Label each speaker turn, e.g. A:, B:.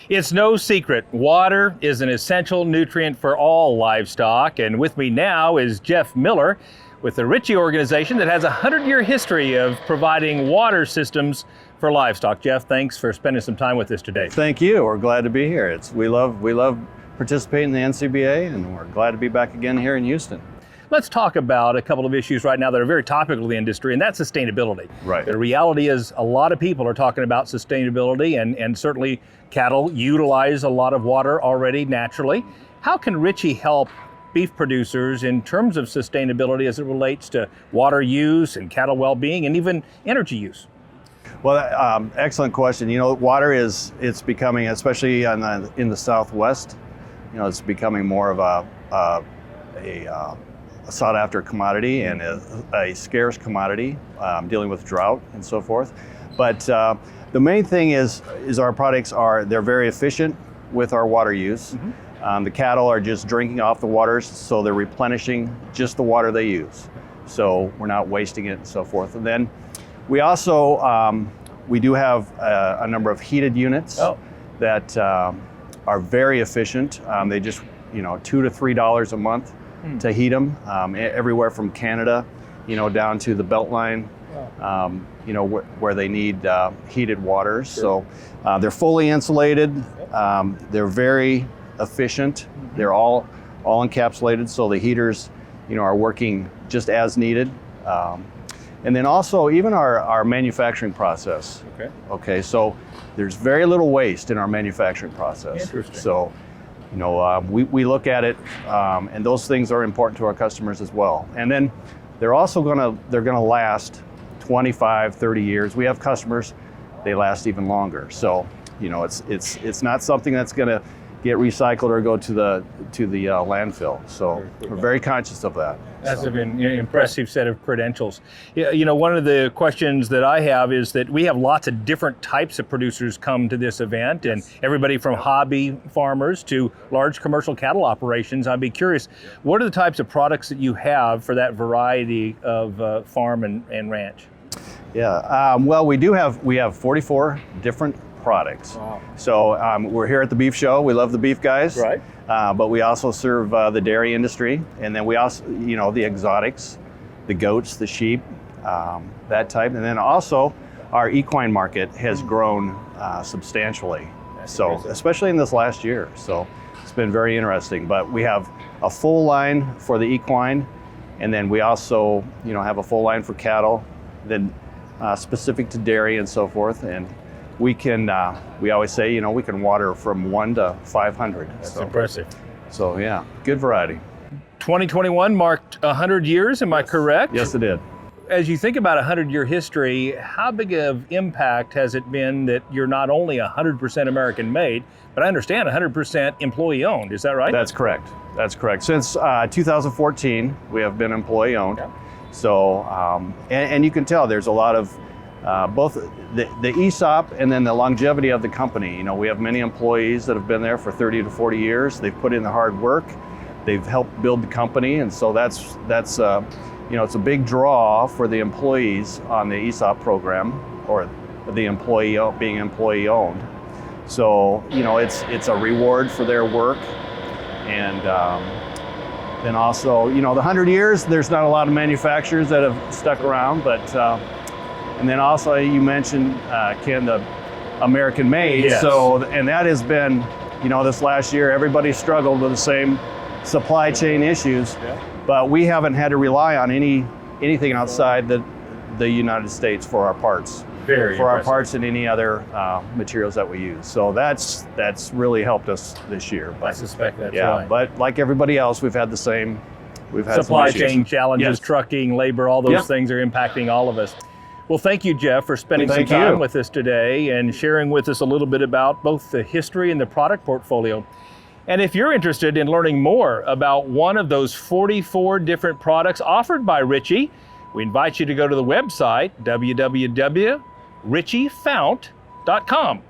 A: It's no secret, water is an essential nutrient for all livestock, and with me now is Jeff Miller with the Ritchie organization that has a 100-year history of providing water systems for livestock. Jeff, thanks for spending some time with us today.
B: Thank you. We're glad to be here. We love participating in the NCBA, and we're glad to be back again here in Houston.
A: Let's talk about a couple of issues right now that are very topical to the industry, and that's sustainability.
B: Right.
A: The reality is a lot of people are talking about sustainability, and certainly cattle utilize a lot of water already naturally. How can Ritchie help beef producers in terms of sustainability as it relates to water use and cattle well-being and even energy use?
B: Well, excellent question. You know, water it's becoming, especially in the Southwest, you know, it's becoming more of a sought-after commodity and a scarce commodity, dealing with drought and so forth. But the main thing is our products they're very efficient with our water use. Mm-hmm. The cattle are just drinking off the waters, so they're replenishing just the water they use. So we're not wasting it and so forth. And then we also, we do have a number of heated units that are very efficient. They just, you know, $2 to $3 a month to heat them, everywhere from Canada, you know, down to the Beltline, you know, where they need heated waters. Sure. So they're fully insulated. They're very efficient. Mm-hmm. They're all encapsulated, so the heaters, you know, are working just as needed. And then also even our manufacturing process. Okay, so there's very little waste in our manufacturing process.
A: Interesting.
B: So, you know, we look at it, and those things are important to our customers as well. And then they're also gonna last 25, 30 years. We have customers, they last even longer. So, you know, it's not something that's gonna get recycled or go to the landfill. So we're very conscious of that.
A: That's an impressive set of credentials. You know, one of the questions that I have is that we have lots of different types of producers come to this event, and everybody from hobby farmers to large commercial cattle operations. I'd be curious, what are the types of products that you have for that variety of farm and ranch?
B: Yeah, well, we have 44 different products. Wow. So we're here at the beef show. We love the beef guys,
A: right?
B: But we also serve the dairy industry, and then we also, you know, the exotics, the goats, the sheep, that type. And then also our equine market has grown substantially. So especially in this last year. So it's been very interesting. But we have a full line for the equine, and then we also, you know, have a full line for cattle, then specific to dairy and so forth. And we can, we always say, you know, we can water from 1 to 500.
A: That's impressive.
B: So yeah, good variety.
A: 2021 marked 100 years, am I correct?
B: Yes, it did.
A: As you think about 100-year history, how big of impact has it been that you're not only 100% American made, but I understand 100% employee owned, is that right?
B: That's correct. That's correct. Since 2014, we have been employee owned. Yeah. So, and you can tell there's a lot of both the ESOP and then the longevity of the company. You know, we have many employees that have been there for 30 to 40 years. They've put in the hard work. They've helped build the company, and so that's you know, it's a big draw for the employees on the ESOP program, or the employee being employee owned. So, you know, it's a reward for their work. And then also, you know, the 100 years, there's not a lot of manufacturers that have stuck around, but and then also you mentioned, Ken, the American made.
A: Yes.
B: So, and that has been, you know, this last year, everybody struggled with the same supply chain issues, but we haven't had to rely on anything outside the United States for our parts. Our parts and any other materials that we use. So that's really helped us this year.
A: But, I suspect that's
B: yeah,
A: right.
B: But like everybody else, we've had
A: supply chain challenges, trucking, labor, all those things are impacting all of us. Well, thank you, Jeff, for spending some time with us today and sharing with us a little bit about both the history and the product portfolio. And if you're interested in learning more about one of those 44 different products offered by Ritchie, we invite you to go to the website, www.ritchiefount.com.